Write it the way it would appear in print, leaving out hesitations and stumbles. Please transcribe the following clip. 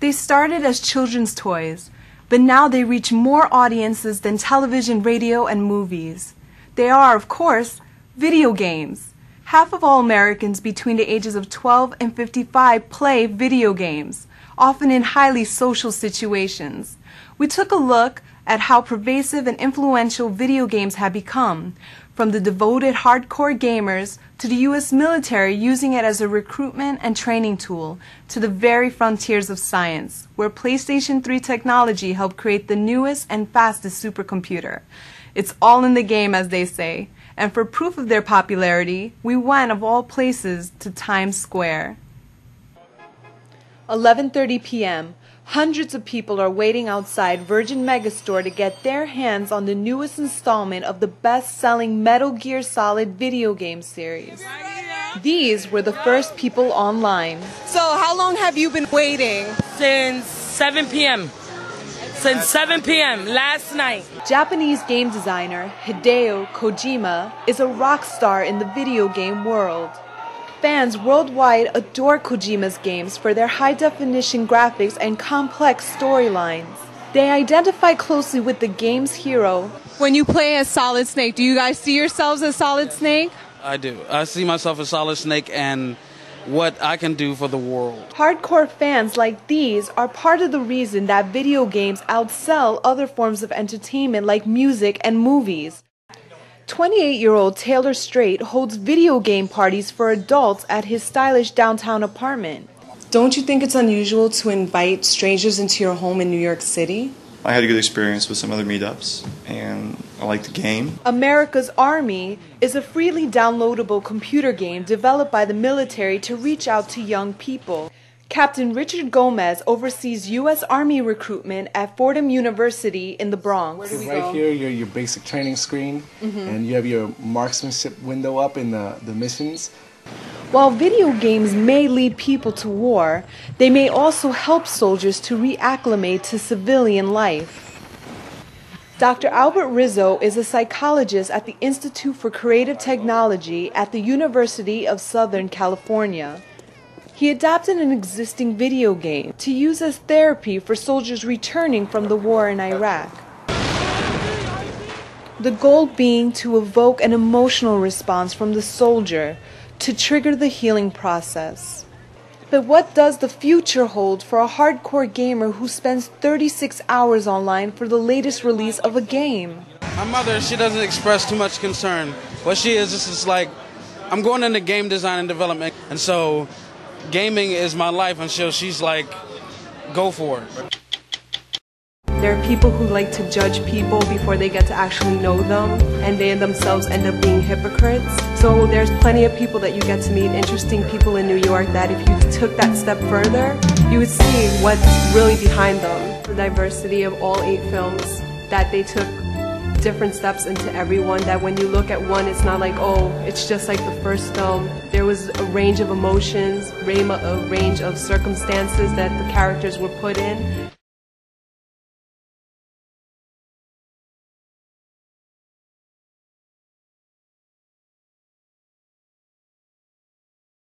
They started as children's toys, but now they reach more audiences than television, radio, and movies. They are, of course, video games. Half of all Americans between the ages of 12 and 55 play video games, often in highly social situations. We took a look at how pervasive and influential video games have become, from the devoted hardcore gamers to the U.S. military using it as a recruitment and training tool, to the very frontiers of science, where PlayStation 3 technology helped create the newest and fastest supercomputer. It's all in the game, as they say, and for proof of their popularity, we went, of all places, to Times Square. 11:30 p.m. Hundreds of people are waiting outside Virgin Megastore to get their hands on the newest installment of the best-selling Metal Gear Solid video game series. These were the first people online. So how long have you been waiting? Since 7 p.m. Since 7 p.m. last night. Japanese game designer Hideo Kojima is a rock star in the video game world. Fans worldwide adore Kojima's games for their high-definition graphics and complex storylines. They identify closely with the game's hero. When you play as Solid Snake, do you guys see yourselves as Solid Snake? I do. I see myself as Solid Snake and what I can do for the world. Hardcore fans like these are part of the reason that video games outsell other forms of entertainment like music and movies. 28-year-old Taylor Strait holds video game parties for adults at his stylish downtown apartment. Don't you think it's unusual to invite strangers into your home in New York City? I had a good experience with some other meetups, and I like the game. America's Army is a freely downloadable computer game developed by the military to reach out to young people. Captain Richard Gomez oversees U.S. Army recruitment at Fordham University in the Bronx. So right here, your basic training screen, and you have your marksmanship window up in the missions. While video games may lead people to war, they may also help soldiers to reacclimate to civilian life. Dr. Albert Rizzo is a psychologist at the Institute for Creative Technology at the University of Southern California. He adapted an existing video game to use as therapy for soldiers returning from the war in Iraq. The goal being to evoke an emotional response from the soldier to trigger the healing process. But what does the future hold for a hardcore gamer who spends 36 hours online for the latest release of a game? My mother, she doesn't express too much concern. What she is, this is like, I'm going into game design and development, and so gaming is my life, and so she's like, go for it. There are people who like to judge people before they get to actually know them, and they themselves end up being hypocrites. So there's plenty of people that you get to meet, interesting people in New York, that if you took that step further, you would see what's really behind them. The diversity of all 8 films, that they took different steps into everyone, that when you look at one, it's not like, oh, it's just like the first film. There was a range of emotions, a range of circumstances that the characters were put in.